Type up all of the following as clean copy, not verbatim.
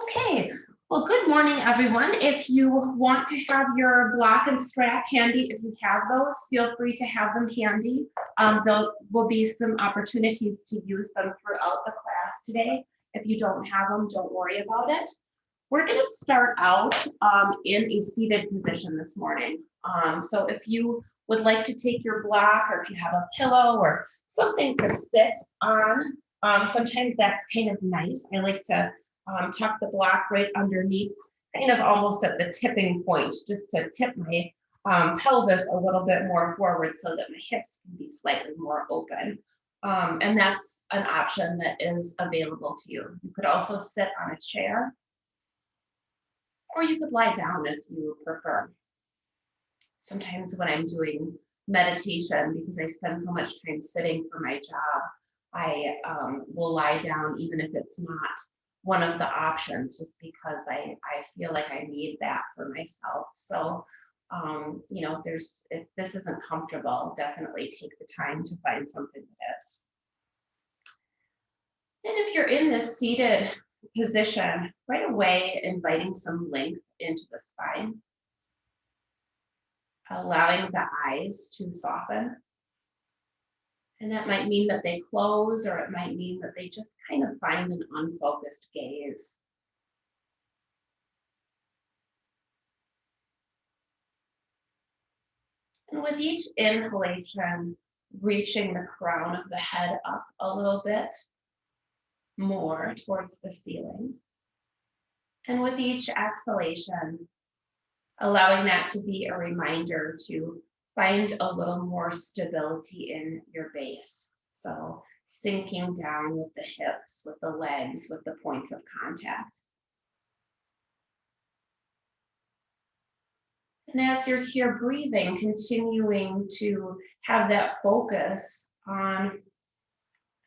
Okay, well, good morning, everyone. If you want to have your block and strap handy, if you have those, feel free to have them handy. There will be some opportunities to use them throughout the class today. If you don't have them, don't worry about it. We're going to start out in a seated position this morning. So if you would like to take your block, or if you have a pillow or something to sit on, sometimes that's kind of nice. I like to tuck the block right underneath, kind of almost at the tipping point, just to tip my pelvis a little bit more forward so that my hips can be slightly more open. And that's an option that is available to you. You could also sit on a chair, or you could lie down if you prefer. Sometimes when I'm doing meditation, because I spend so much time sitting for my job, I will lie down even if it's not one of the options, just because I feel like I need that for myself. So, if this isn't comfortable, definitely take the time to find something that is. And if you're in this seated position, right away, inviting some length into the spine, allowing the eyes to soften. And that might mean that they close, or it might mean that they just kind of find an unfocused gaze. And with each inhalation, reaching the crown of the head up a little bit more towards the ceiling. And with each exhalation, allowing that to be a reminder to find a little more stability in your base. So sinking down with the hips, with the legs, with the points of contact. And as you're here breathing, continuing to have that focus on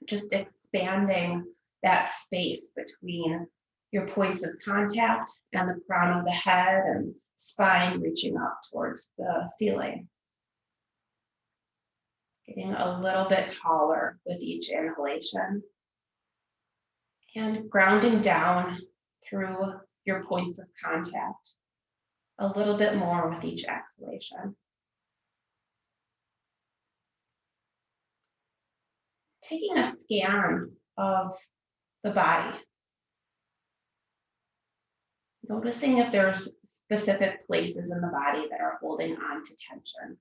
just expanding that space between your points of contact and the crown of the head and spine reaching up towards the ceiling. Getting a little bit taller with each inhalation and grounding down through your points of contact a little bit more with each exhalation. Taking a scan of the body. Noticing if there's specific places in the body that are holding on to tension.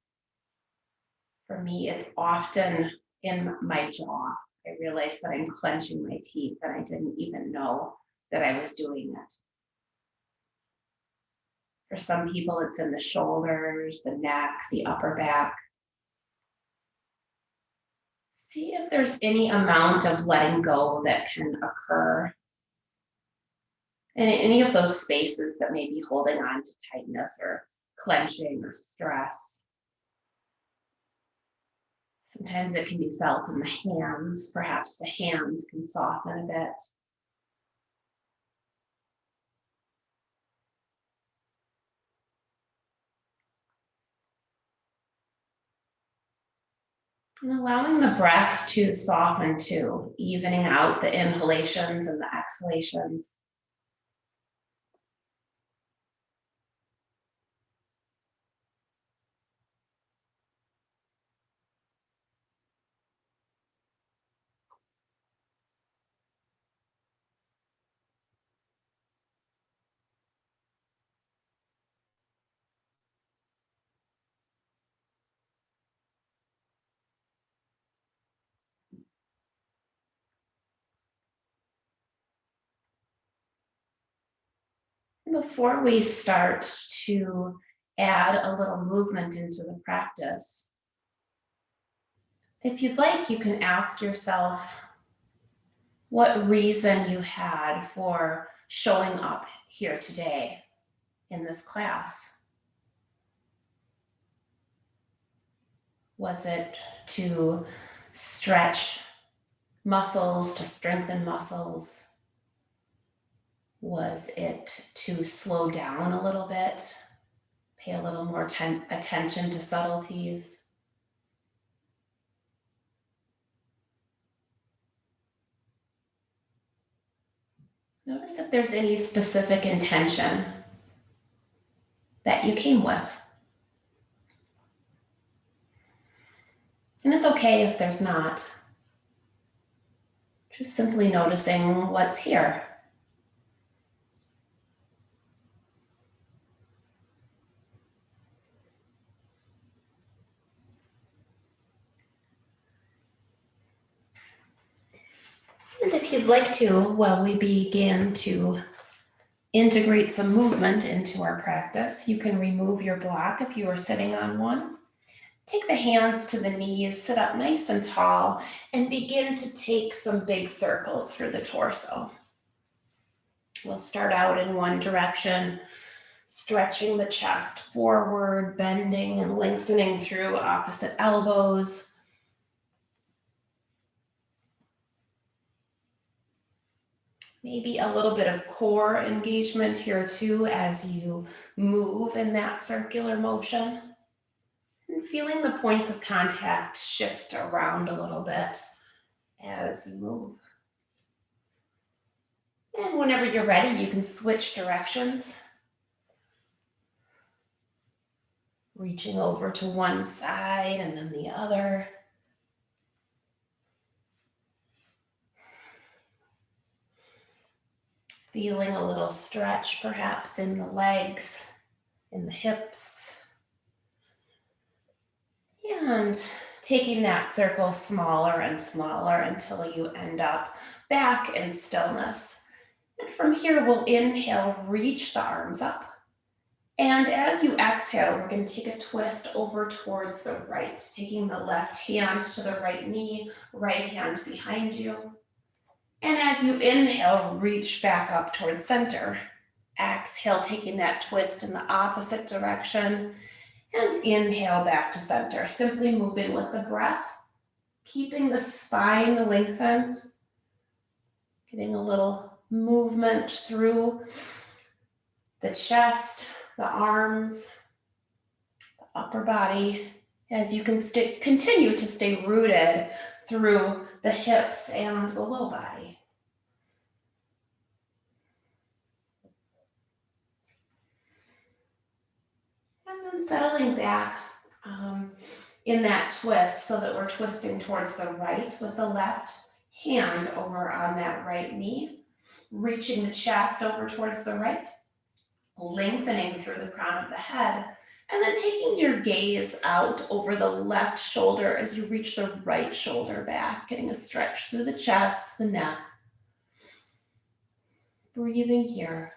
For me, it's often in my jaw. I realize that I'm clenching my teeth and I didn't even know that I was doing it. For some people, it's in the shoulders, the neck, the upper back. See if there's any amount of letting go that can occur in any of those spaces that may be holding on to tightness or clenching or stress. Sometimes it can be felt in the hands. Perhaps the hands can soften a bit. And allowing the breath to soften too, evening out the inhalations and the exhalations. Before we start to add a little movement into the practice, if you'd like, you can ask yourself what reason you had for showing up here today in this class. Was it to stretch muscles, to strengthen muscles? Was it to slow down a little bit, pay a little more attention to subtleties? Notice if there's any specific intention that you came with. And it's okay if there's not. Just simply noticing what's here. And if you'd like to, while we begin to integrate some movement into our practice, you can remove your block if you are sitting on one. Take the hands to the knees, sit up nice and tall, and begin to take some big circles through the torso. We'll start out in one direction, stretching the chest forward, bending and lengthening through opposite elbows. Maybe a little bit of core engagement here too as you move in that circular motion. And feeling the points of contact shift around a little bit as you move. And whenever you're ready, you can switch directions. Reaching over to one side and then the other. Feeling a little stretch perhaps in the legs, in the hips. And taking that circle smaller and smaller until you end up back in stillness. And from here, we'll inhale, reach the arms up. And as you exhale, we're going to take a twist over towards the right, taking the left hand to the right knee, right hand behind you. And as you inhale, reach back up towards center. Exhale, taking that twist in the opposite direction. And inhale back to center. Simply moving with the breath, keeping the spine lengthened, getting a little movement through the chest, the arms, the upper body, as you can continue to stay rooted through the hips and the low body. And then settling back in that twist so that we're twisting towards the right with the left hand over on that right knee, reaching the chest over towards the right, lengthening through the crown of the head, and then taking your gaze out over the left shoulder as you reach the right shoulder back, getting a stretch through the chest, the neck. Breathing here.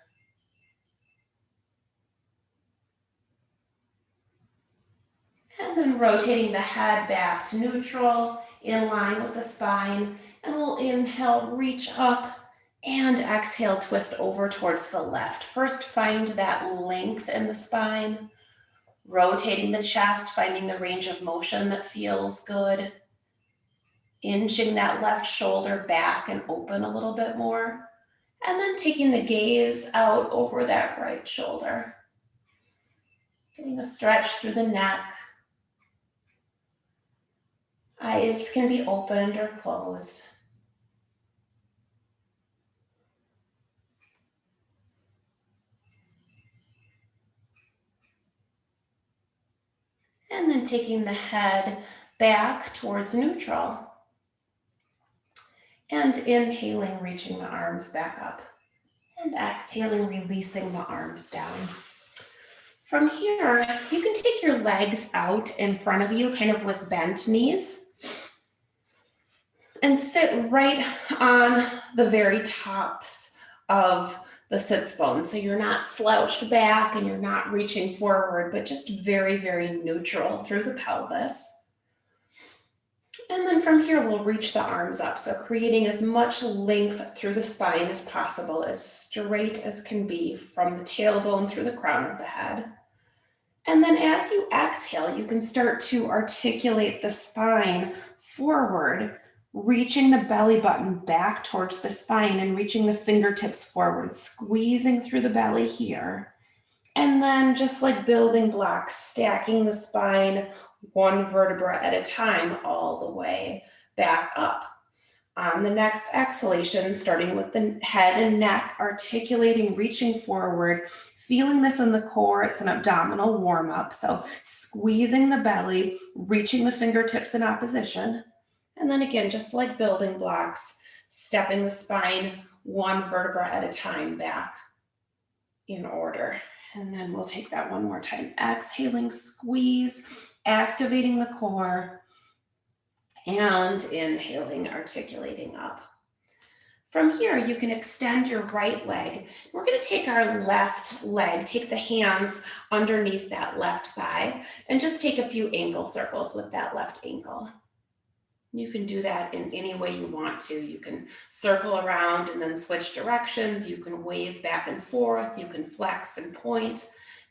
And then rotating the head back to neutral, in line with the spine. And we'll inhale, reach up, and exhale, twist over towards the left. First, find that length in the spine. Rotating the chest, finding the range of motion that feels good. Inching that left shoulder back and open a little bit more. And then taking the gaze out over that right shoulder. Getting a stretch through the neck. Eyes can be opened or closed. And then taking the head back towards neutral. And inhaling, reaching the arms back up. And exhaling, releasing the arms down. From here, you can take your legs out in front of you, kind of with bent knees. And sit right on the very tops of the sits bones. So you're not slouched back and you're not reaching forward, but just very, very neutral through the pelvis. And then from here, we'll reach the arms up. So creating as much length through the spine as possible, as straight as can be from the tailbone through the crown of the head. And then as you exhale, you can start to articulate the spine forward, reaching the belly button back towards the spine and reaching the fingertips forward, squeezing through the belly here. And then just like building blocks, stacking the spine one vertebra at a time all the way back up. On the next exhalation, starting with the head and neck, articulating, reaching forward, feeling this in the core. It's an abdominal warm up. So squeezing the belly, reaching the fingertips in opposition. And then again, just like building blocks, stepping the spine one vertebra at a time back in order. And then we'll take that one more time. Exhaling, squeeze, activating the core, and inhaling, articulating up. From here, you can extend your right leg. We're going to take our left leg, take the hands underneath that left thigh, and just take a few ankle circles with that left ankle. You can do that in any way you want to. You can circle around and then switch directions. You can wave back and forth. You can flex and point.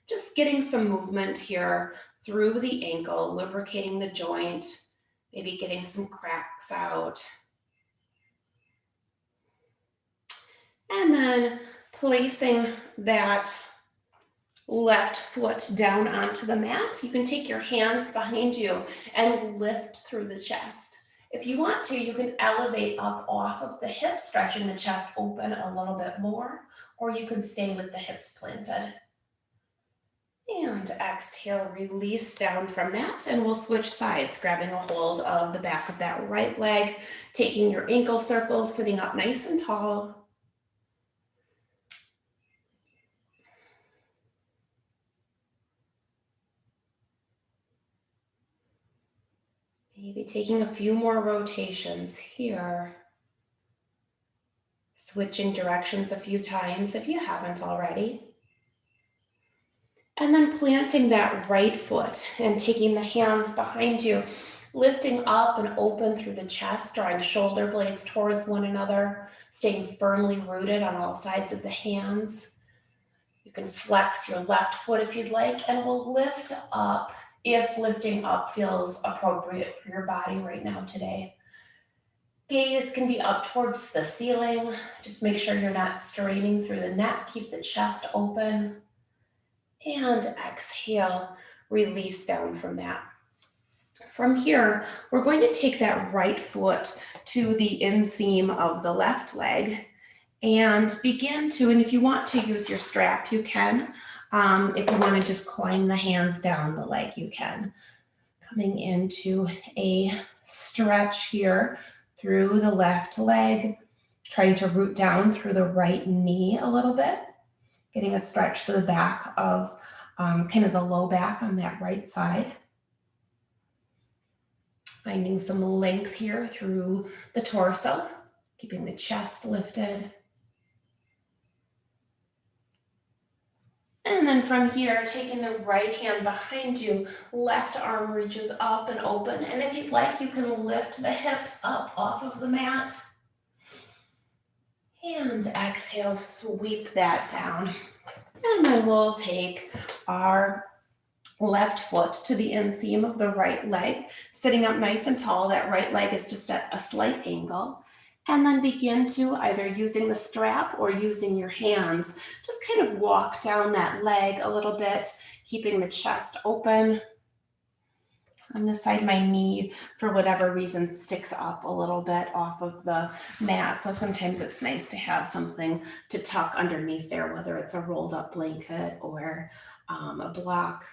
Just getting some movement here through the ankle, lubricating the joint, maybe getting some cracks out. And then placing that left foot down onto the mat. You can take your hands behind you and lift through the chest. If you want to, you can elevate up off of the hips, stretching the chest open a little bit more, or you can stay with the hips planted. And exhale, release down from that, and we'll switch sides, grabbing a hold of the back of that right leg, taking your ankle circles, sitting up nice and tall. Maybe taking a few more rotations here. Switching directions a few times if you haven't already. And then planting that right foot and taking the hands behind you, lifting up and open through the chest, drawing shoulder blades towards one another, staying firmly rooted on all sides of the hands. You can flex your left foot if you'd like, and we'll lift up if lifting up feels appropriate for your body right now today. Gaze can be up towards the ceiling. Just make sure you're not straining through the neck. Keep the chest open. And exhale, release down from that. From here, we're going to take that right foot to the inseam of the left leg and begin to, and if you want to use your strap, you can. If you want to just climb the hands down the leg, you can. Coming into a stretch here through the left leg, trying to root down through the right knee a little bit, getting a stretch to the back of kind of the low back on that right side. Finding some length here through the torso, keeping the chest lifted. And then from here, taking the right hand behind you, left arm reaches up and open. And if you'd like, you can lift the hips up off of the mat. And exhale, sweep that down. And then we'll take our left foot to the inseam of the right leg, sitting up nice and tall. That right leg is just at a slight angle. And then begin to, either using the strap or using your hands, just kind of walk down that leg a little bit, keeping the chest open. On this side, my knee, for whatever reason, sticks up a little bit off of the mat. So sometimes it's nice to have something to tuck underneath there, whether it's a rolled up blanket or a block.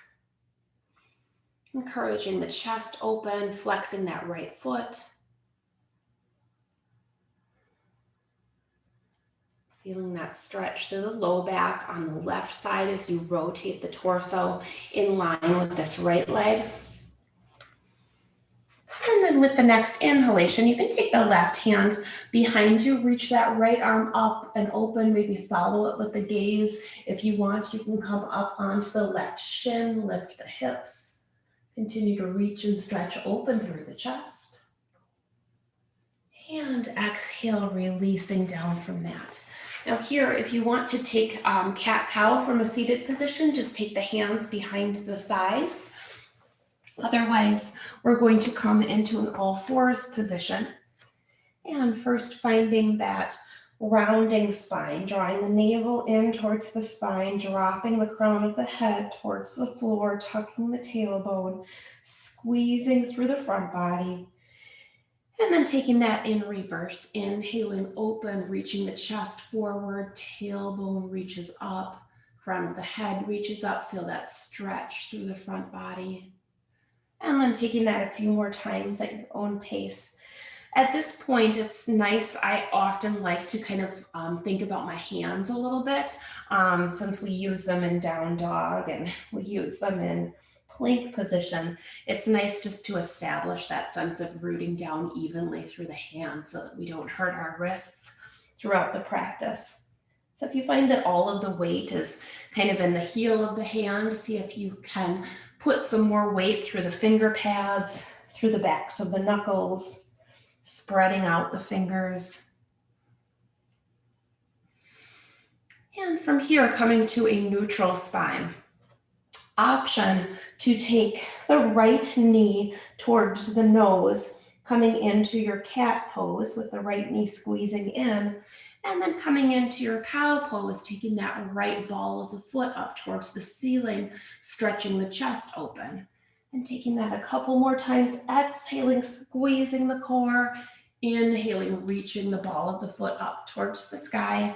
Encouraging the chest open, flexing that right foot. Feeling that stretch through the low back on the left side as you rotate the torso in line with this right leg. And then with the next inhalation, you can take the left hand behind you, reach that right arm up and open, maybe follow it with the gaze. If you want, you can come up onto the left shin, lift the hips, continue to reach and stretch open through the chest. And exhale, releasing down from that. Now here, if you want to take cat-cow from a seated position, just take the hands behind the thighs. Otherwise, we're going to come into an all-fours position. And first finding that rounding spine, drawing the navel in towards the spine, dropping the crown of the head towards the floor, tucking the tailbone, squeezing through the front body. And then taking that in reverse, inhaling open, reaching the chest forward, tailbone reaches up, crown of the head reaches up, feel that stretch through the front body. And then taking that a few more times at your own pace. At this point, it's nice. I often like to kind of think about my hands a little bit, since we use them in down dog and we use them in plank position. It's nice just to establish that sense of rooting down evenly through the hands so that we don't hurt our wrists throughout the practice. So if you find that all of the weight is kind of in the heel of the hand, see if you can put some more weight through the finger pads, through the backs of the knuckles, spreading out the fingers. And from here, coming to a neutral spine. Option to take the right knee towards the nose, coming into your cat pose with the right knee squeezing in, and then coming into your cow pose, taking that right ball of the foot up towards the ceiling, stretching the chest open. And taking that a couple more times, exhaling, squeezing the core, inhaling, reaching the ball of the foot up towards the sky,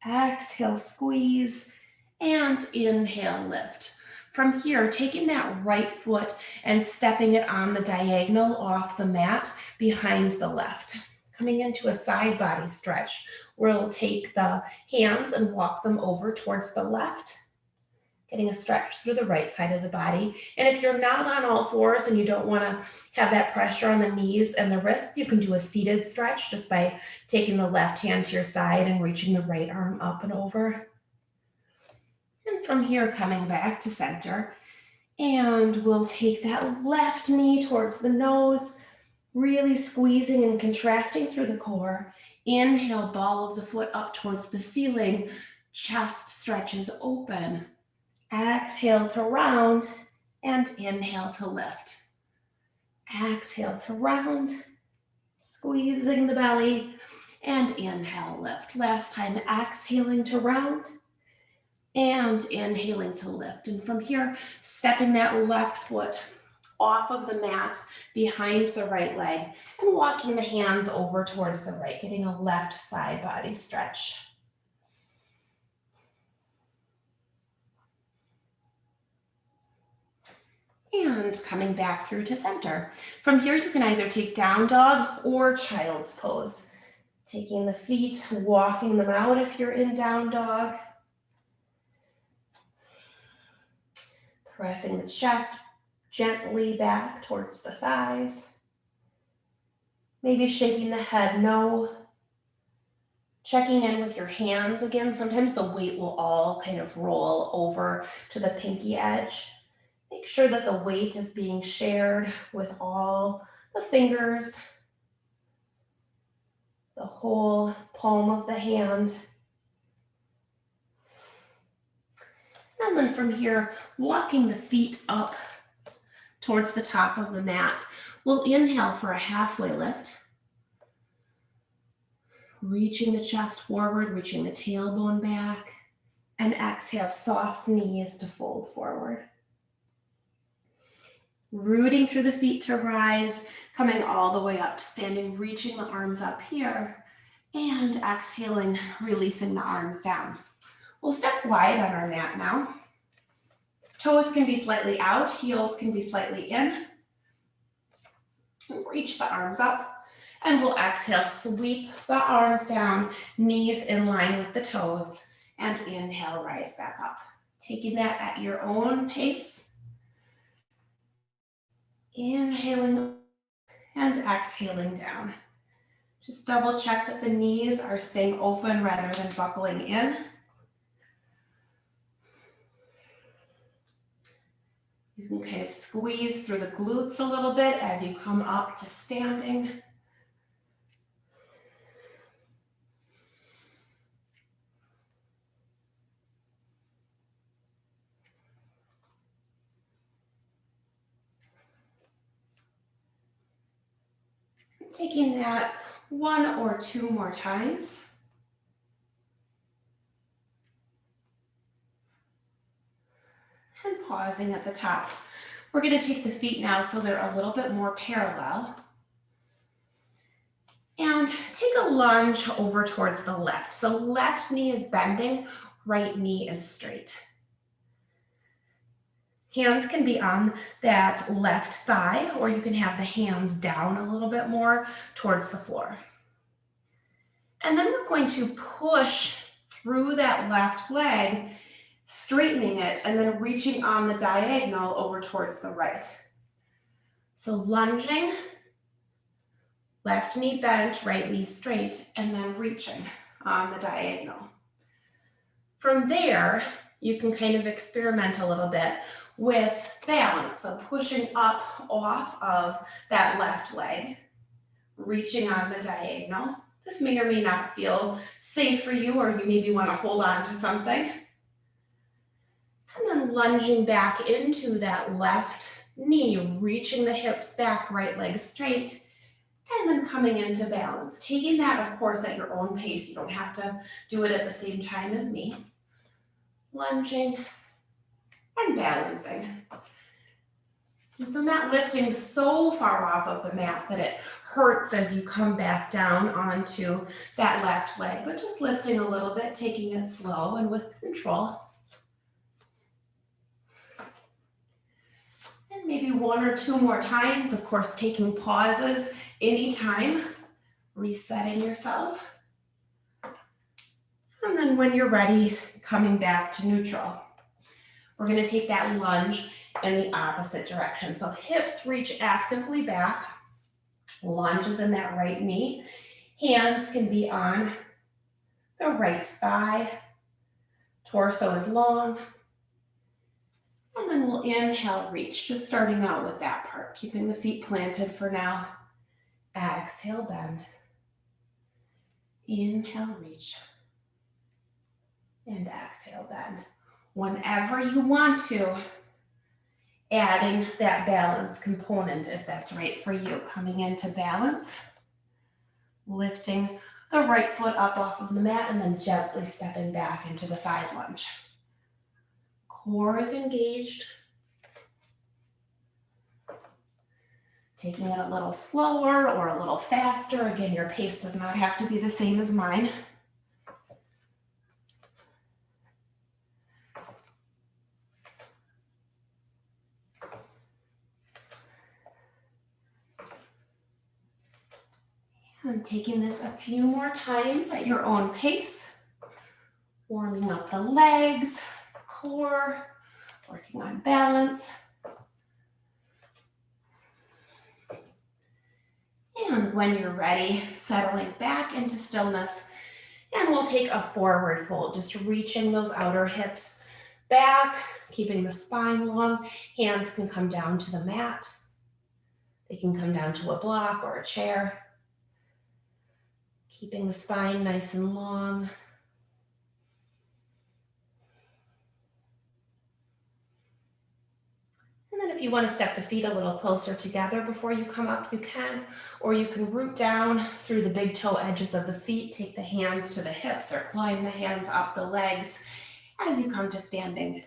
exhale, squeeze, and inhale, lift. From here, taking that right foot and stepping it on the diagonal off the mat behind the left. Coming into a side body stretch, where we'll take the hands and walk them over towards the left, getting a stretch through the right side of the body. And if you're not on all fours and you don't want to have that pressure on the knees and the wrists, you can do a seated stretch just by taking the left hand to your side and reaching the right arm up and over. And from here, coming back to center, and we'll take that left knee towards the nose, really squeezing and contracting through the core. Inhale, ball of the foot up towards the ceiling, chest stretches open. Exhale to round, and inhale to lift. Exhale to round, squeezing the belly, and inhale, lift. Last time, exhaling to round, and inhaling to lift. And from here, stepping that left foot off of the mat behind the right leg and walking the hands over towards the right, getting a left side body stretch. And coming back through to center. From here, you can either take down dog or child's pose. Taking the feet, walking them out if you're in down dog. Pressing the chest gently back towards the thighs. Maybe shaking the head no. Checking in with your hands again. Sometimes the weight will all kind of roll over to the pinky edge. Make sure that the weight is being shared with all the fingers, the whole palm of the hand. And then from here, walking the feet up towards the top of the mat. We'll inhale for a halfway lift. Reaching the chest forward, reaching the tailbone back, and exhale, soft knees to fold forward. Rooting through the feet to rise, coming all the way up to standing, reaching the arms up here, and exhaling, releasing the arms down. We'll step wide on our mat now. Toes can be slightly out, heels can be slightly in. Reach the arms up, and we'll exhale, sweep the arms down, knees in line with the toes, and inhale, rise back up. Taking that at your own pace. Inhaling and exhaling down. Just double check that the knees are staying open rather than buckling in. You can kind of squeeze through the glutes a little bit as you come up to standing. Taking that one or two more times. And pausing at the top. We're going to take the feet now so they're a little bit more parallel. And take a lunge over towards the left. So left knee is bending, right knee is straight. Hands can be on that left thigh, or you can have the hands down a little bit more towards the floor. And then we're going to push through that left leg, straightening it, and then reaching on the diagonal over towards the right. So lunging, left knee bent, right knee straight, and then reaching on the diagonal. From there, you can kind of experiment a little bit with balance. So pushing up off of that left leg, reaching on the diagonal. This may or may not feel safe for you, or you maybe want to hold on to something. And then lunging back into that left knee, reaching the hips back, right leg straight, and then coming into balance. Taking that, of course, at your own pace. You don't have to do it at the same time as me. Lunging and balancing. And so not lifting so far off of the mat that it hurts as you come back down onto that left leg, but just lifting a little bit, taking it slow and with control. And maybe one or two more times, of course, taking pauses anytime, resetting yourself. And then when you're ready, coming back to neutral. We're going to take that lunge in the opposite direction. So hips reach actively back, lunges in that right knee. Hands can be on the right thigh, torso is long. And then we'll inhale, reach, just starting out with that part, keeping the feet planted for now. Exhale, bend. Inhale, reach. And exhale, bend. Whenever you want to, adding that balance component if that's right for you. Coming into balance, lifting the right foot up off of the mat and then gently stepping back into the side lunge. Core is engaged. Taking it a little slower or a little faster. Again, your pace does not have to be the same as mine. And taking this a few more times at your own pace. Warming up the legs, core, working on balance. And when you're ready, settling back into stillness. And we'll take a forward fold, just reaching those outer hips back, keeping the spine long. Hands can come down to the mat. They can come down to a block or a chair. Keeping the spine nice and long. And then if you want to step the feet a little closer together before you come up, you can. Or you can root down through the big toe edges of the feet, take the hands to the hips or climb the hands up the legs as you come to standing. And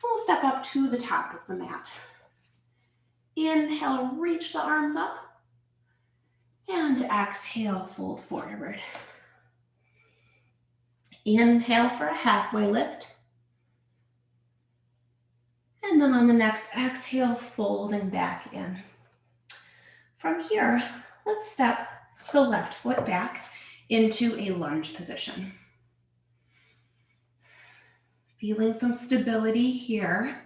we'll step up to the top of the mat. Inhale, reach the arms up. And exhale, fold forward. Inhale for a halfway lift. And then on the next exhale, folding back in. From here, let's step the left foot back into a lunge position. Feeling some stability here.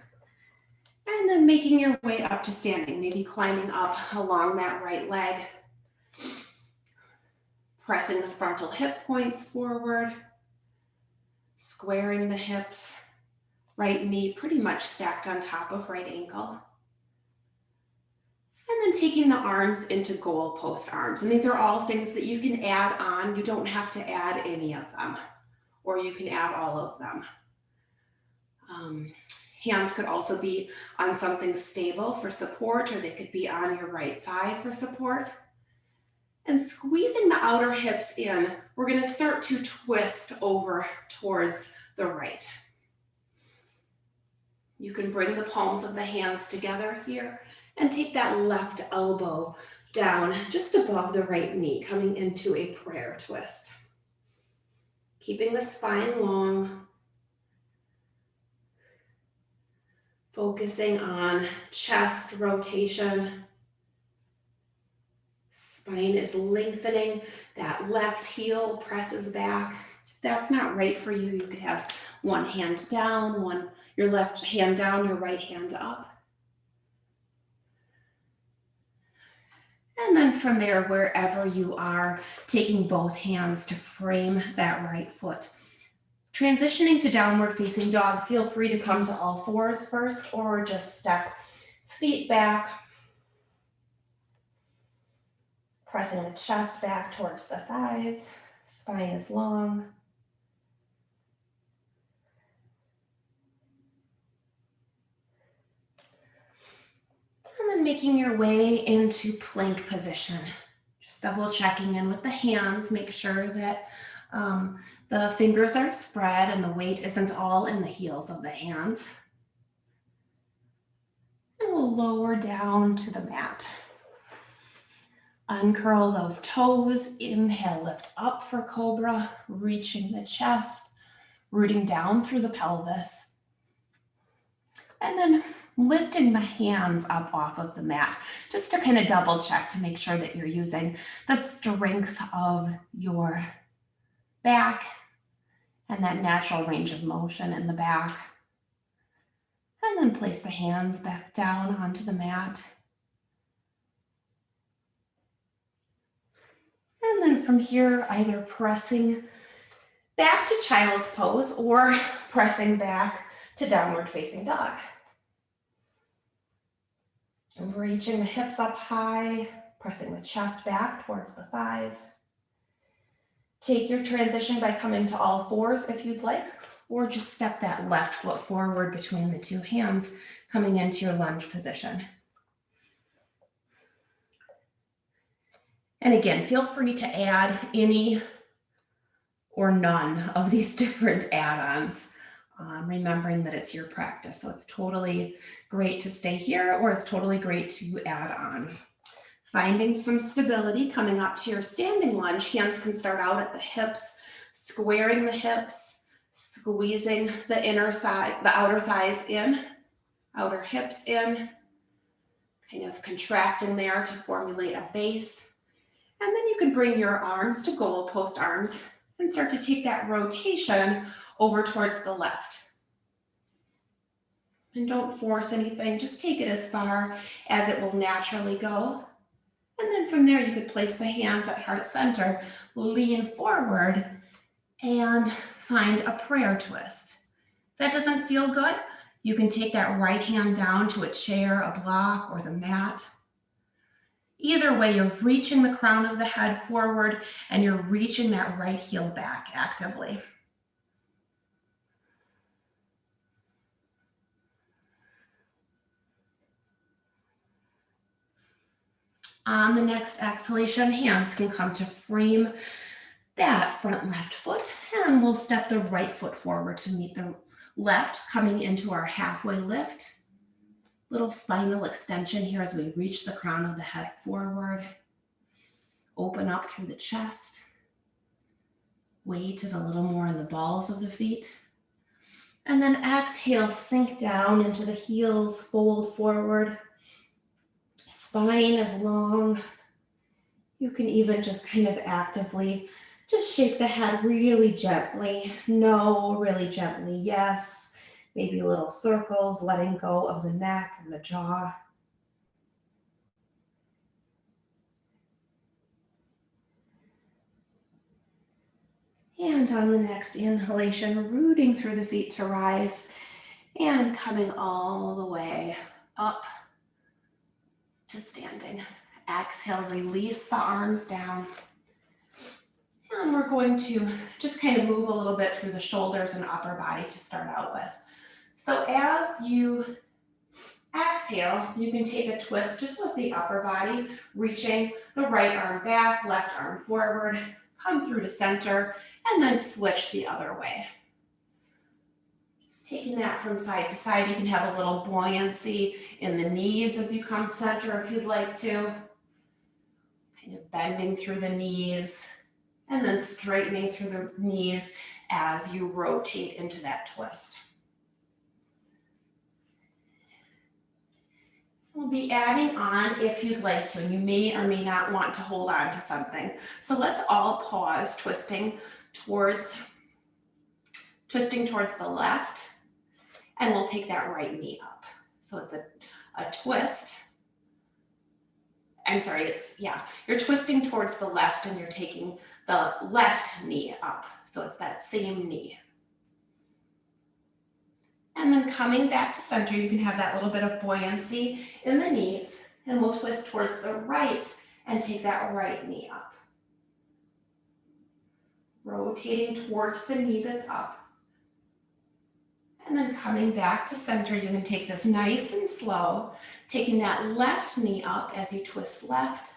And then making your way up to standing, maybe climbing up along that right leg. Pressing the frontal hip points forward, squaring the hips, right knee pretty much stacked on top of right ankle. And then taking the arms into goal post arms. And these are all things that you can add on. You don't have to add any of them, or you can add all of them. Hands could also be on something stable for support, or they could be on your right thigh for support. And squeezing the outer hips in, we're going to start to twist over towards the right. You can bring the palms of the hands together here and take that left elbow down just above the right knee, coming into a prayer twist. Keeping the spine long, focusing on chest rotation. Spine is lengthening, that left heel presses back. If that's not right for you, you could have one hand down, your left hand down, your right hand up. And then from there, wherever you are, taking both hands to frame that right foot. Transitioning to downward facing dog, feel free to come to all fours first or just step feet back, pressing the chest back towards the thighs, spine is long. And then making your way into plank position. Just double checking in with the hands, make sure that the fingers are spread and the weight isn't all in the heels of the hands. And we'll lower down to the mat. Uncurl those toes, inhale, lift up for cobra, reaching the chest, rooting down through the pelvis. And then lifting the hands up off of the mat, just to kind of double check to make sure that you're using the strength of your back and that natural range of motion in the back. And then place the hands back down onto the mat. And then from here, either pressing back to child's pose or pressing back to downward facing dog. And reaching the hips up high, pressing the chest back towards the thighs. Take your transition by coming to all fours if you'd like, or just step that left foot forward between the two hands, coming into your lunge position. And again, feel free to add any or none of these different add-ons, remembering that it's your practice. So it's totally great to stay here, or it's totally great to add on. Finding some stability, coming up to your standing lunge. Hands can start out at the hips, squaring the hips, squeezing the inner thigh, the outer thighs in, outer hips in, kind of contracting there to formulate a base. And then you can bring your arms to goal post arms and start to take that rotation over towards the left. And don't force anything, just take it as far as it will naturally go. And then from there, you could place the hands at heart center, lean forward, and find a prayer twist. If that doesn't feel good, you can take that right hand down to a chair, a block, or the mat. Either way, you're reaching the crown of the head forward and you're reaching that right heel back actively. On the next exhalation, hands can come to frame that front left foot, and we'll step the right foot forward to meet the left, coming into our halfway lift. Little spinal extension here as we reach the crown of the head forward. Open up through the chest. Weight is a little more in the balls of the feet. And then exhale, sink down into the heels, fold forward. Spine is long. You can even just kind of actively just shake the head really gently. No, really gently, yes. Maybe little circles, letting go of the neck and the jaw. And on the next inhalation, rooting through the feet to rise and coming all the way up to standing. Exhale, release the arms down. And we're going to just kind of move a little bit through the shoulders and upper body to start out with. So as you exhale, you can take a twist just with the upper body, reaching the right arm back, left arm forward, come through to center, and then switch the other way. Just taking that from side to side. You can have a little buoyancy in the knees as you come center if you'd like to. kind of bending through the knees and then straightening through the knees as you rotate into that twist. We'll be adding on if you'd like to, and you may or may not want to hold on to something. So let's all pause, twisting towards the left, and we'll take that right knee up. So it's a twist. I'm sorry, you're twisting towards the left and you're taking the left knee up. So it's that same knee. And then coming back to center, you can have that little bit of buoyancy in the knees, and we'll twist towards the right and take that right knee up. Rotating towards the knee that's up. And then coming back to center, you can take this nice and slow, taking that left knee up as you twist left.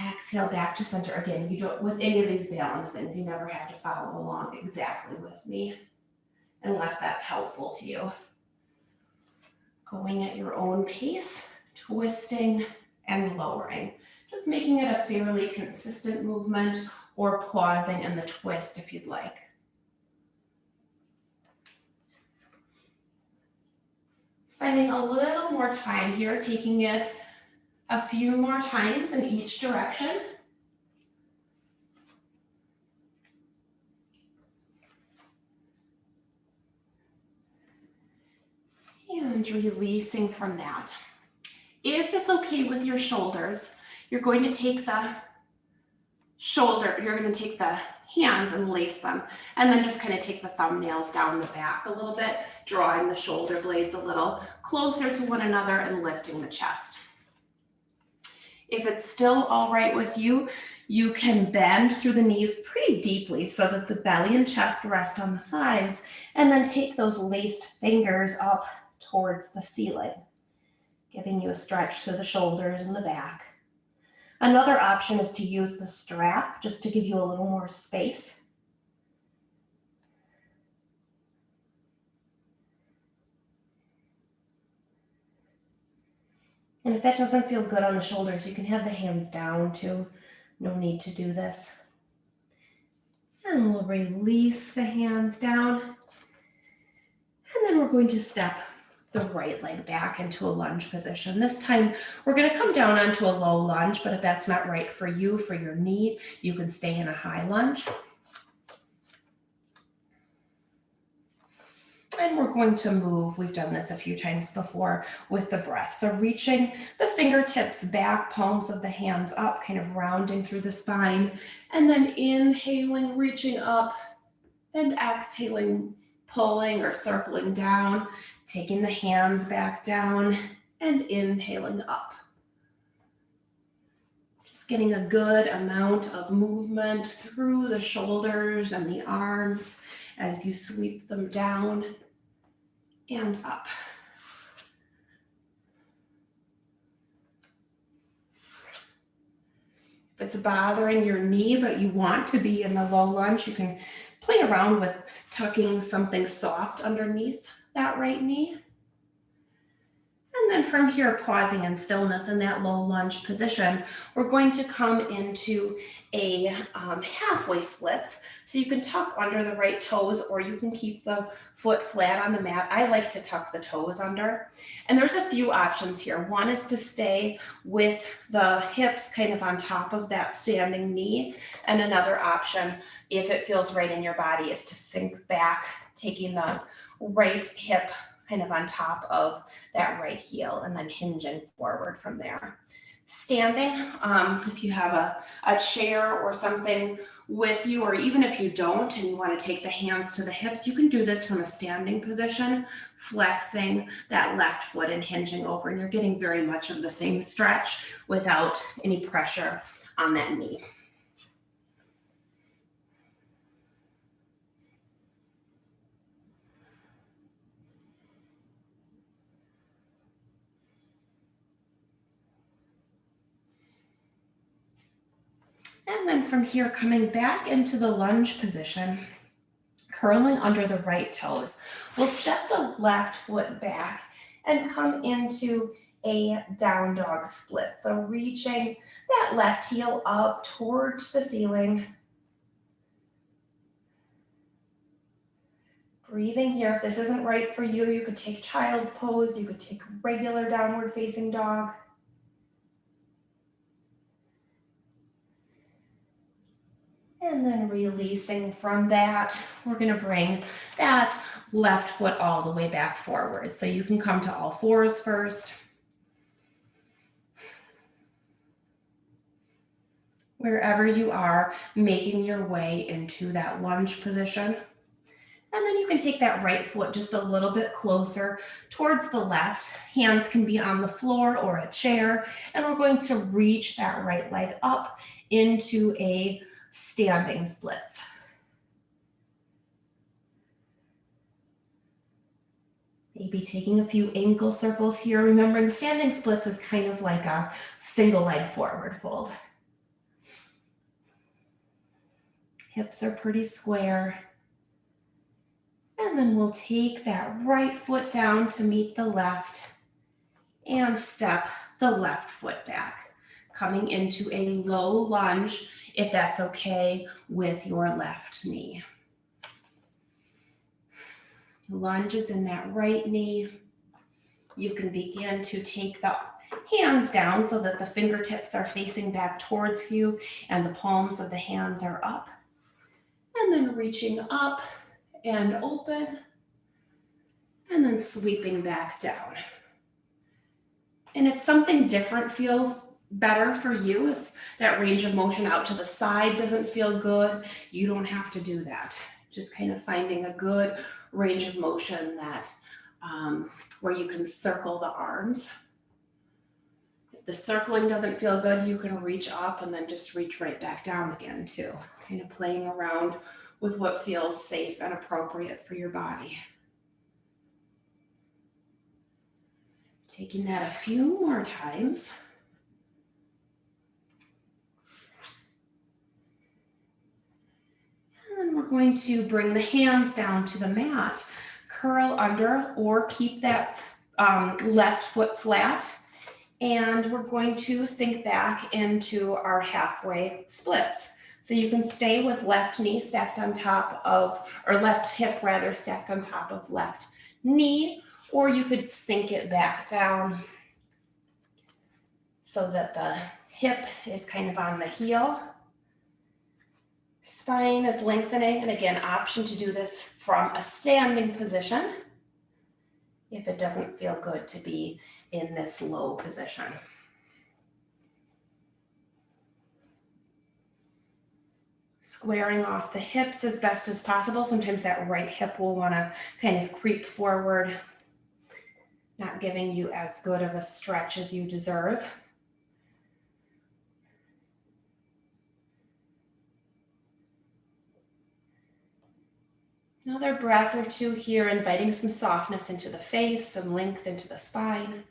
Exhale back to center. Again, you don't, with any of these balance things, you never have to follow along exactly with me, unless that's helpful to you. Going at your own pace, twisting and lowering. Just making it a fairly consistent movement, or pausing in the twist if you'd like. Spending a little more time here, taking it a few more times in each direction. And releasing from that. If it's okay with your shoulders, you're going to take the hands and lace them, and then just kind of take the thumbnails down the back a little bit, drawing the shoulder blades a little closer to one another and lifting the chest. If it's still all right with you, you can bend through the knees pretty deeply so that the belly and chest rest on the thighs, and then take those laced fingers up towards the ceiling, giving you a stretch through the shoulders and the back. Another option is to use the strap just to give you a little more space. And if that doesn't feel good on the shoulders, you can have the hands down too. No need to do this. And we'll release the hands down. And then we're going to step the right leg back into a lunge position. This time we're going to come down onto a low lunge, but if that's not right for you, for your knee, you can stay in a high lunge. And we're going to move, we've done this a few times before, with the breath. So reaching the fingertips back, palms of the hands up, kind of rounding through the spine, and then inhaling, reaching up, and exhaling, pulling or circling down, taking the hands back down, and inhaling up. Just getting a good amount of movement through the shoulders and the arms as you sweep them down and up. If it's bothering your knee, but you want to be in the low lunge, you can play around with tucking something soft underneath that right knee. And then from here, pausing in stillness in that low lunge position, we're going to come into a halfway splits. So you can tuck under the right toes, or you can keep the foot flat on the mat. I like to tuck the toes under. And there's a few options here. One is to stay with the hips kind of on top of that standing knee. And another option, if it feels right in your body, is to sink back, taking the right hip kind of on top of that right heel and then hinging forward from there. Standing, if you have a chair or something with you, or even if you don't and you want to take the hands to the hips, you can do this from a standing position, flexing that left foot and hinging over, and you're getting very much of the same stretch without any pressure on that knee. And then from here, coming back into the lunge position, curling under the right toes. We'll step the left foot back and come into a down dog split. So reaching that left heel up towards the ceiling. Breathing here. If this isn't right for you, you could take child's pose. You could take regular downward facing dog. And then releasing from that, we're going to bring that left foot all the way back forward. So you can come to all fours first. Wherever you are, making your way into that lunge position. And then you can take that right foot just a little bit closer towards the left. Hands can be on the floor or a chair. And we're going to reach that right leg up into a standing splits. Maybe taking a few ankle circles here. Remembering standing splits is kind of like a single leg forward fold. Hips are pretty square. And then we'll take that right foot down to meet the left and step the left foot back, coming into a low lunge if that's okay with your left knee. Lunge is in that right knee. You can begin to take the hands down so that the fingertips are facing back towards you and the palms of the hands are up. And then reaching up and open, and then sweeping back down. And if something different feels better for you, if that range of motion out to the side doesn't feel good, you don't have to do that. Just kind of finding a good range of motion that where you can circle the arms. If the circling doesn't feel good, you can reach up and then just reach right back down again too. Kind of playing around with what feels safe and appropriate for your body. Taking that a few more times. And then we're going to bring the hands down to the mat, curl under or keep that left foot flat. And we're going to sink back into our halfway splits. So you can stay with left knee stacked on top of, or left hip rather, stacked on top of left knee, or you could sink it back down so that the hip is kind of on the heel. Spine is lengthening, and again, option to do this from a standing position if it doesn't feel good to be in this low position. Squaring off the hips as best as possible. Sometimes that right hip will want to kind of creep forward, not giving you as good of a stretch as you deserve. Another breath or two here, inviting some softness into the face, some length into the spine.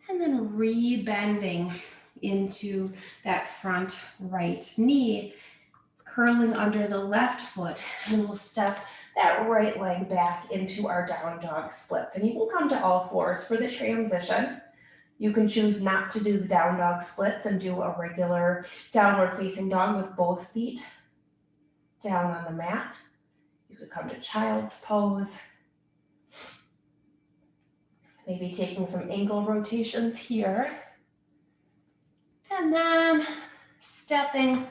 And then re-bending into that front right knee, curling under the left foot, and we'll step that right leg back into our down dog splits. And you can come to all fours for the transition. You can choose not to do the down dog splits and do a regular downward facing dog with both feet down on the mat. You could come to child's pose. Maybe taking some ankle rotations here. And then stepping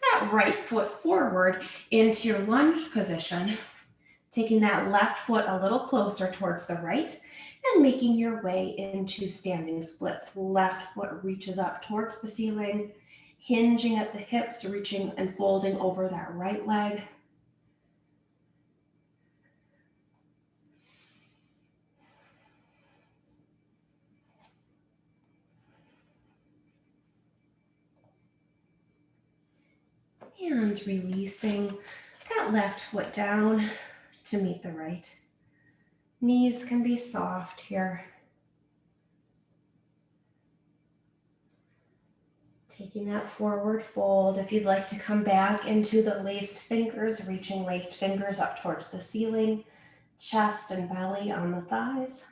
that right foot forward into your lunge position, taking that left foot a little closer towards the right and making your way into standing splits. Left foot reaches up towards the ceiling, hinging at the hips, reaching and folding over that right leg. And releasing that left foot down to meet the right. Knees can be soft here. Taking that forward fold. If you'd like to come back into the laced fingers, reaching laced fingers up towards the ceiling, chest and belly on the thighs.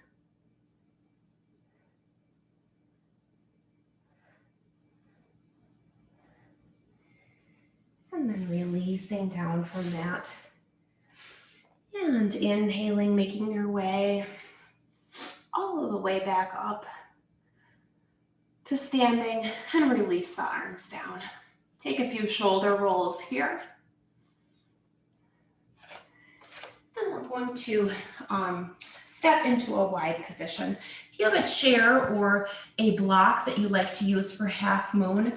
And then releasing down from that. And inhaling, making your way all the way back up to standing, and release the arms down. Take a few shoulder rolls here. And we're going to step into a wide position. If you have a chair or a block that you like to use for half moon,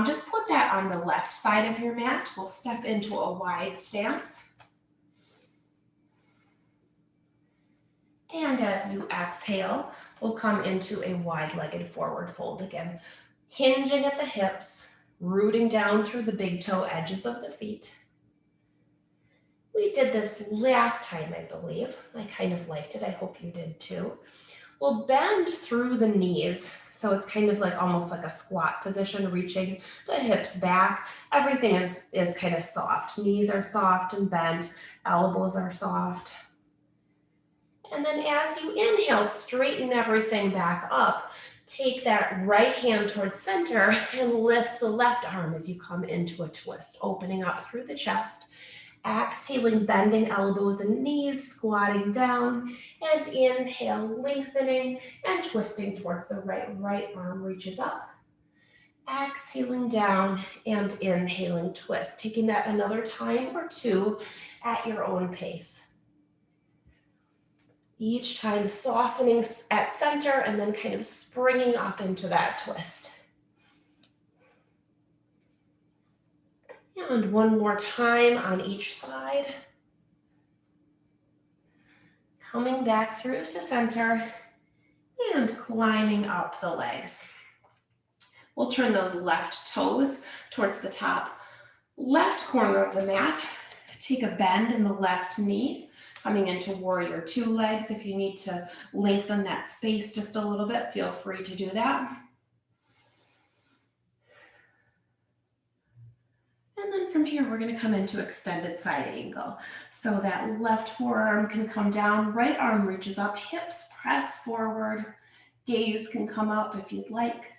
just put that on the left side of your mat. We'll step into a wide stance. And as you exhale, we'll come into a wide-legged forward fold again, hinging at the hips, rooting down through the big toe edges of the feet. We did this last time, I believe. I kind of liked it. I hope you did too. We'll bend through the knees. So it's kind of like almost like a squat position, reaching the hips back. Everything is kind of soft. Knees are soft and bent. Elbows are soft. And then as you inhale, straighten everything back up. Take that right hand towards center and lift the left arm as you come into a twist, opening up through the chest. Exhaling, bending elbows and knees, squatting down, and inhale, lengthening and twisting towards the right. Right arm reaches up. Exhaling down and inhaling, twist. Taking that another time or two at your own pace. Each time softening at center and then kind of springing up into that twist. And one more time on each side. Coming back through to center and climbing up the legs. We'll turn those left toes towards the top left corner of the mat. Take a bend in the left knee. Coming into warrior two legs. If you need to lengthen that space just a little bit, feel free to do that. And then from here, we're going to come into extended side angle. So that left forearm can come down, right arm reaches up, hips press forward, gaze can come up if you'd like.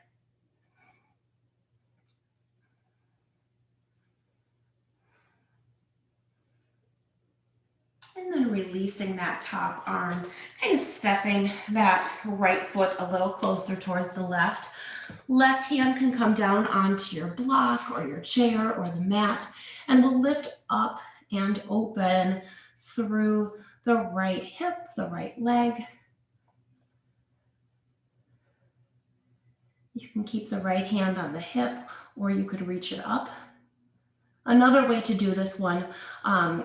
And then releasing that top arm, kind of stepping that right foot a little closer towards the left. Left hand can come down onto your block or your chair or the mat, and we'll lift up and open through the right hip, the right leg. You can keep the right hand on the hip, or you could reach it up. Another way to do this one,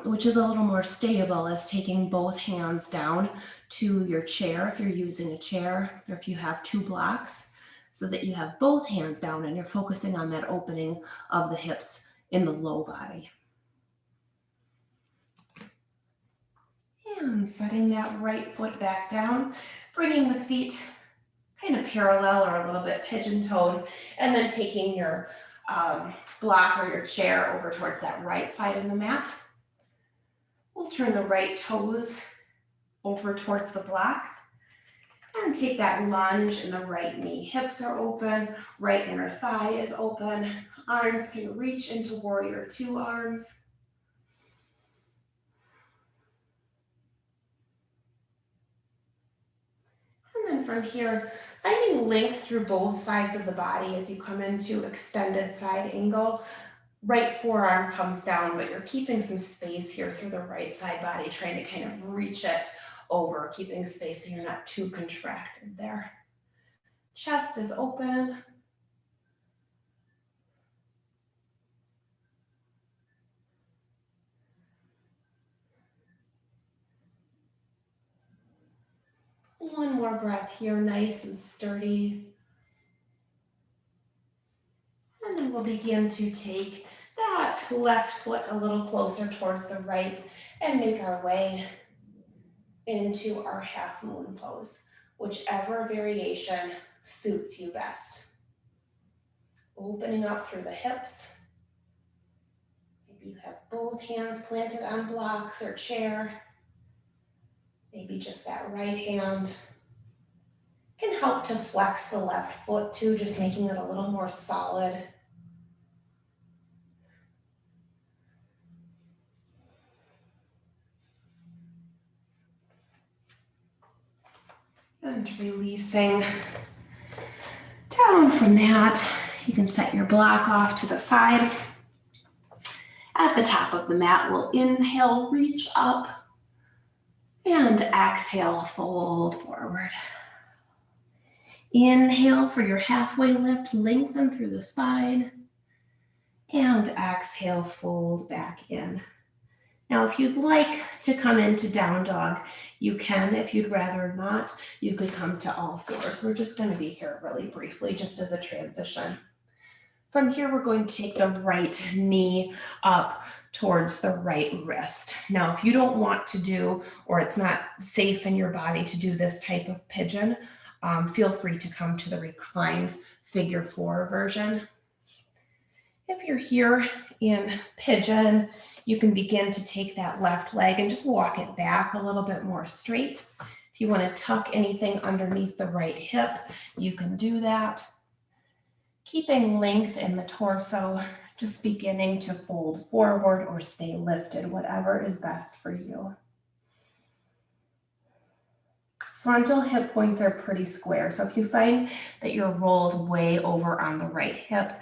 which is a little more stable, is taking both hands down to your chair if you're using a chair, or if you have two blocks, so that you have both hands down and you're focusing on that opening of the hips in the low body. And setting that right foot back down, bringing the feet kind of parallel or a little bit pigeon-toed, and then taking your block or your chair over towards that right side of the mat. We'll turn the right toes over towards the block and take that lunge in the right knee. Hips are open, right inner thigh is open. Arms can reach into warrior two arms. And then from here, finding length through both sides of the body as you come into extended side angle. Right forearm comes down, but you're keeping some space here through the right side body, trying to kind of reach it over, keeping space so you're not too contracted there. Chest is open. One more breath here, nice and sturdy. And then we'll begin to take that left foot a little closer towards the right and make our way into our half moon pose, whichever variation suits you best. Opening up through the hips. Maybe you have both hands planted on blocks or chair. Maybe just that right hand can help to flex the left foot too, just making it a little more solid. And releasing down from that, you can set your block off to the side. At the top of the mat, we'll inhale, reach up, and exhale, fold forward. Inhale for your halfway lift, lengthen through the spine, and exhale, fold back in. Now, if you'd like to come into down dog, you can. If you'd rather not, you could come to all fours. We're just going to be here really briefly, just as a transition. From here, we're going to take the right knee up towards the right wrist. Now, if you don't want to do, or it's not safe in your body to do this type of pigeon, feel free to come to the reclined figure 4 version. If you're here in pigeon, you can begin to take that left leg and just walk it back a little bit more straight. If you want to tuck anything underneath the right hip, you can do that. Keeping length in the torso, just beginning to fold forward or stay lifted, whatever is best for you. Frontal hip points are pretty square, so if you find that you're rolled way over on the right hip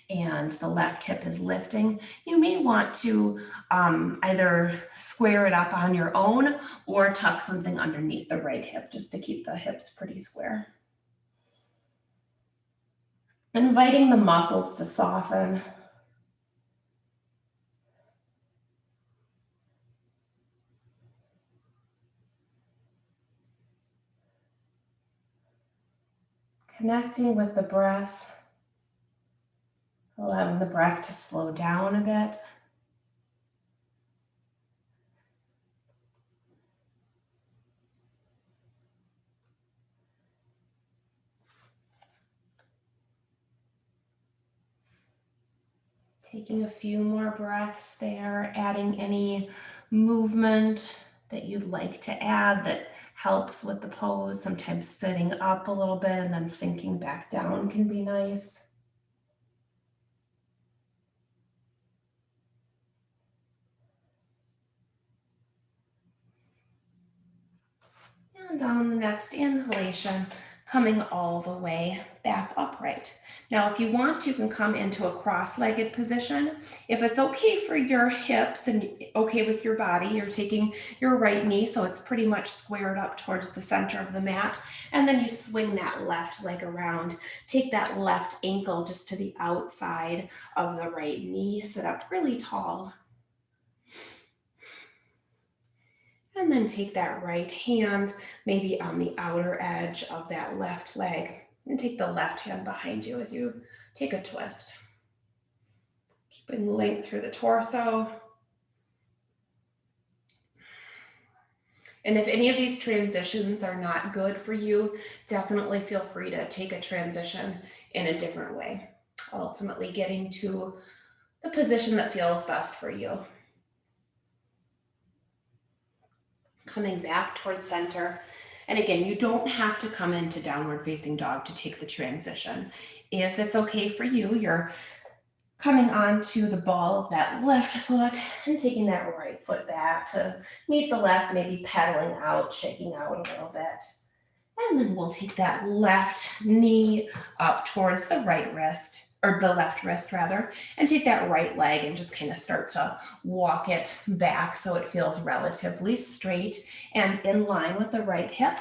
and the left hip is lifting, you may want to either square it up on your own or tuck something underneath the right hip just to keep the hips pretty square. Inviting the muscles to soften. Connecting with the breath, allowing the breath to slow down a bit. Taking a few more breaths there, adding any movement that you'd like to add that helps with the pose. Sometimes sitting up a little bit and then sinking back down can be nice. And on the next inhalation, coming all the way back upright. Now, if you want, you can come into a cross-legged position. If it's okay for your hips and okay with your body, you're taking your right knee, so it's pretty much squared up towards the center of the mat, and then you swing that left leg around. Take that left ankle just to the outside of the right knee, sit up really tall. And then take that right hand, maybe on the outer edge of that left leg, and take the left hand behind you as you take a twist. Keeping length through the torso. And if any of these transitions are not good for you, definitely feel free to take a transition in a different way, ultimately getting to the position that feels best for you. Coming back towards center. And again, you don't have to come into downward facing dog to take the transition. If it's okay for you, you're coming onto the ball of that left foot and taking that right foot back to meet the left, maybe pedaling out, shaking out a little bit. And then we'll take that left knee up towards the right wrist, or the left wrist rather, and take that right leg and just kind of start to walk it back so it feels relatively straight and in line with the right hip.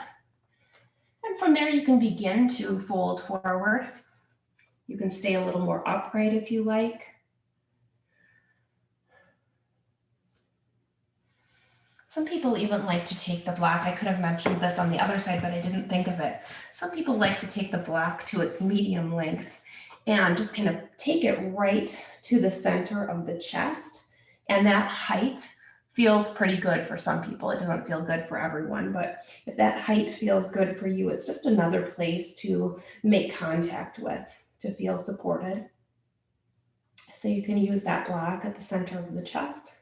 And from there you can begin to fold forward. You can stay a little more upright if you like. Some people even like to take the block. I could have mentioned this on the other side, but I didn't think of it. Some people like to take the block to its medium length and just kind of take it right to the center of the chest. And that height feels pretty good for some people. It doesn't feel good for everyone, but if that height feels good for you, it's just another place to make contact with, to feel supported. So you can use that block at the center of the chest.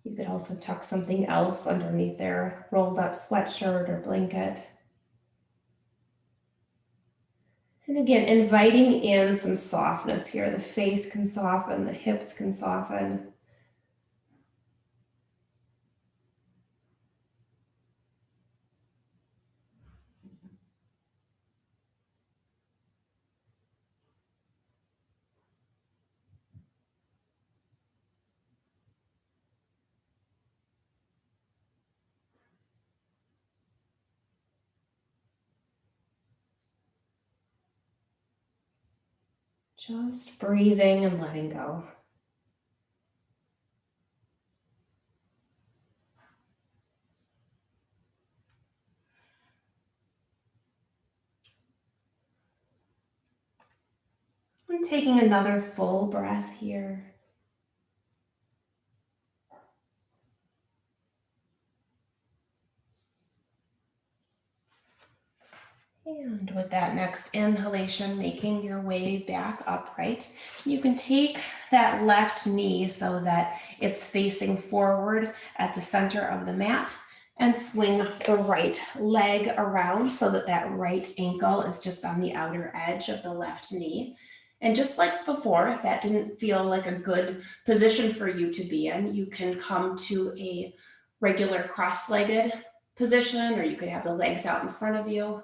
You could also tuck something else underneath their rolled up sweatshirt or blanket. And again, inviting in some softness here. The face can soften, the hips can soften. Just breathing and letting go. And taking another full breath here. And with that next inhalation, making your way back upright, you can take that left knee so that it's facing forward at the center of the mat and swing the right leg around so that that right ankle is just on the outer edge of the left knee. And just like before, if that didn't feel like a good position for you to be in, you can come to a regular cross-legged position, or you could have the legs out in front of you.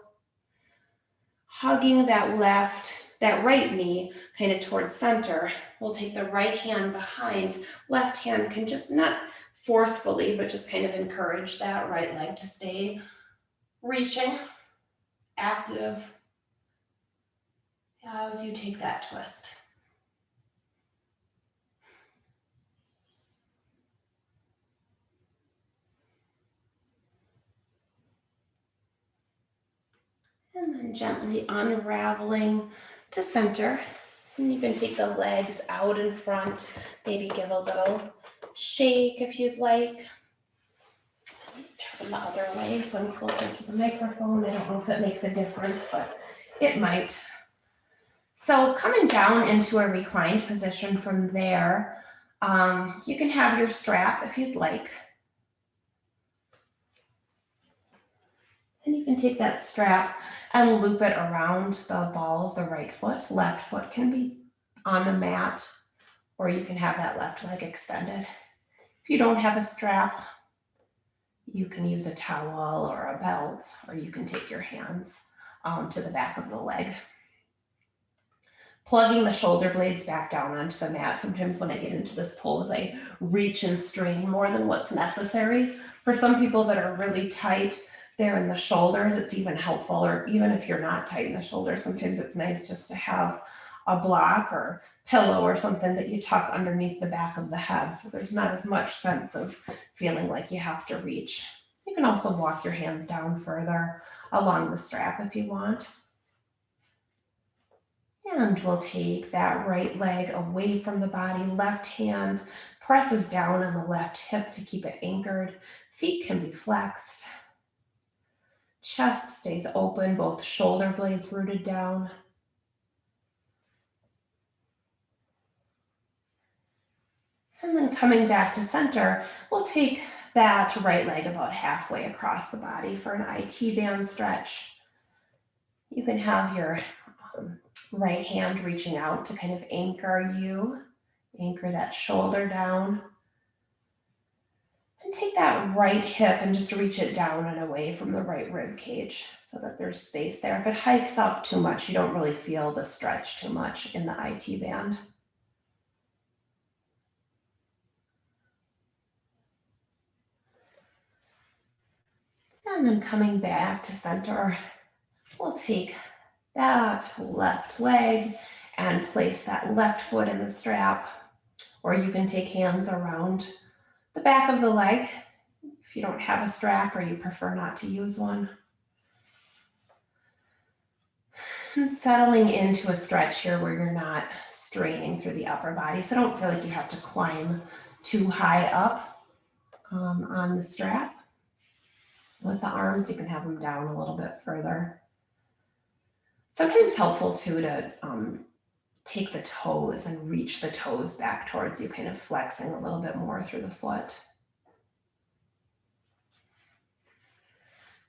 Hugging that right knee kind of towards center. We'll take the right hand behind. Left hand can just not forcefully, but just kind of encourage that right leg to stay reaching, active as you take that twist. And then gently unraveling to center. And you can take the legs out in front, maybe give a little shake if you'd like. Turn the other way so I'm closer to the microphone. I don't know if it makes a difference, but it might. So coming down into a reclined position from there, you can have your strap if you'd like. And you can take that strap and loop it around the ball of the right foot. Left foot can be on the mat, or you can have that left leg extended. If you don't have a strap, you can use a towel or a belt, or you can take your hands to the back of the leg. Plugging the shoulder blades back down onto the mat. Sometimes when I get into this pose, I reach and strain more than what's necessary. For some people that are really tight there in the shoulders, it's even helpful, or even if you're not tight in the shoulders, sometimes it's nice just to have a block or pillow or something that you tuck underneath the back of the head, so there's not as much sense of feeling like you have to reach. You can also walk your hands down further along the strap if you want. And we'll take that right leg away from the body. Left hand presses down on the left hip to keep it anchored. Feet can be flexed. Chest stays open, both shoulder blades rooted down. And then coming back to center, we'll take that right leg about halfway across the body for an IT band stretch. You can have your right hand reaching out to kind of anchor that shoulder down. And take that right hip and just reach it down and away from the right rib cage so that there's space there. If it hikes up too much, you don't really feel the stretch too much in the IT band. And then coming back to center, we'll take that left leg and place that left foot in the strap, or you can take hands around the back of the leg if you don't have a strap or you prefer not to use one. And settling into a stretch here where you're not straining through the upper body, so don't feel like you have to climb too high up on the strap. With the arms, you can have them down a little bit further. Sometimes helpful too to take the toes and reach the toes back towards you, kind of flexing a little bit more through the foot.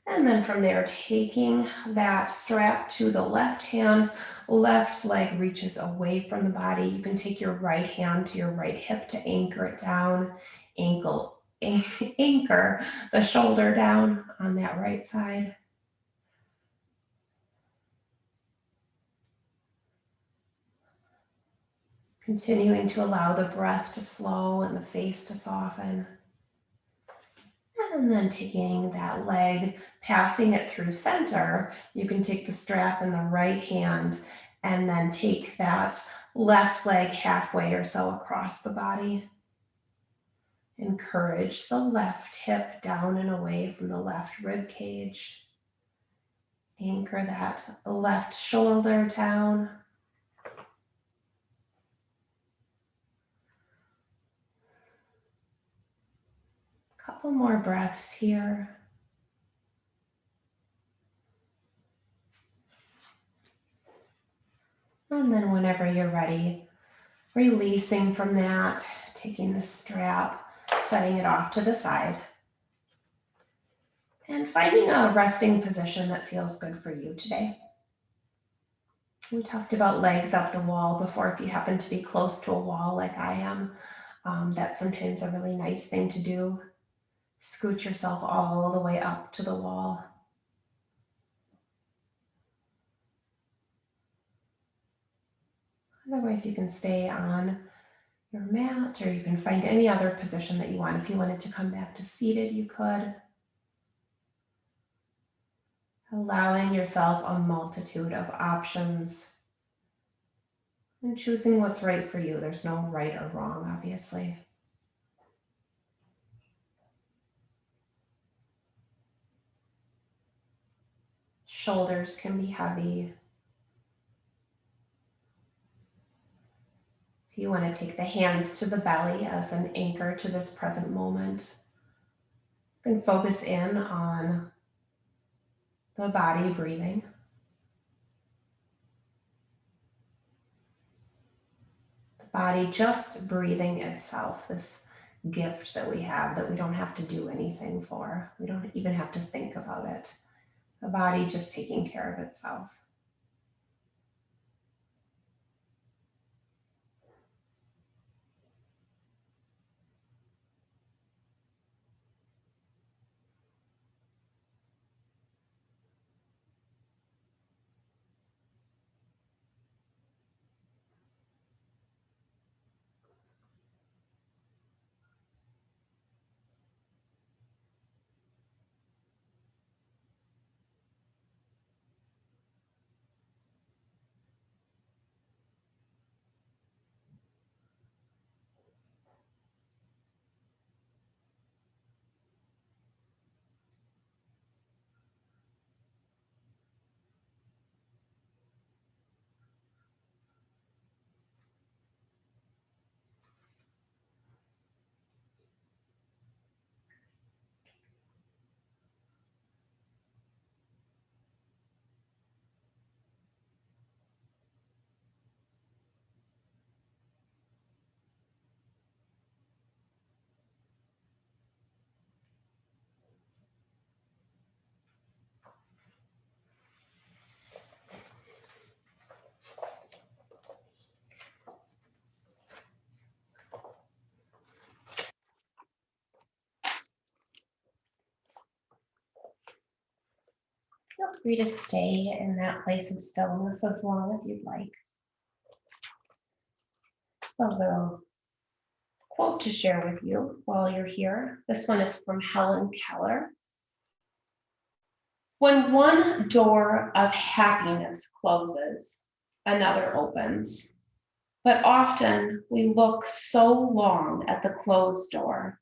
And then from there, taking that strap to the left hand, left leg reaches away from the body. You can take your right hand to your right hip to anchor it down, anchor the shoulder down on that right side. Continuing to allow the breath to slow and the face to soften. And then taking that leg, passing it through center, you can take the strap in the right hand And then take that left leg halfway or so across the body. Encourage the left hip down and away from the left rib cage. Anchor that left shoulder down. Couple more breaths here. And then whenever you're ready, releasing from that, taking the strap, setting it off to the side, and finding a resting position that feels good for you today. We talked about legs up the wall before. If you happen to be close to a wall like I am, that's sometimes a really nice thing to do. Scoot yourself all the way up to the wall. Otherwise, you can stay on your mat, or you can find any other position that you want. If you wanted to come back to seated, you could. Allowing yourself a multitude of options and choosing what's right for you. There's no right or wrong, obviously. Shoulders can be heavy. If you want to take the hands to the belly as an anchor to this present moment, you can focus in on the body breathing. The body just breathing itself, this gift that we have that we don't have to do anything for. We don't even have to think about it. The body just taking care of itself. Feel free to stay in that place of stillness as long as you'd like. A little quote to share with you while you're here. This one is from Helen Keller. When one door of happiness closes, another opens. But often we look so long at the closed door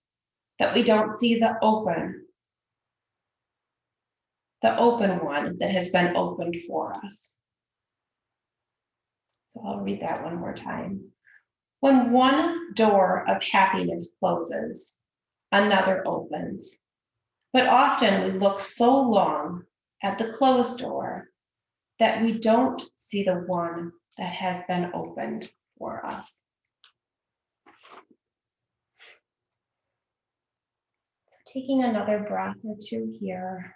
that we don't see the open one that has been opened for us. So I'll read that one more time. When one door of happiness closes, another opens. But often we look so long at the closed door that we don't see the one that has been opened for us. So taking another breath or two here.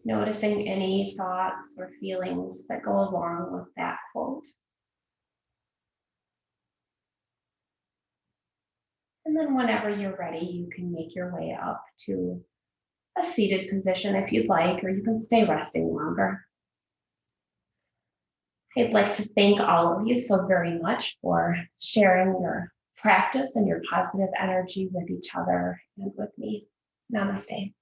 Noticing any thoughts or feelings that go along with that quote. And then whenever you're ready, you can make your way up to a seated position if you'd like, or you can stay resting longer. I'd like to thank all of you so very much for sharing your practice and your positive energy with each other and with me. Namaste.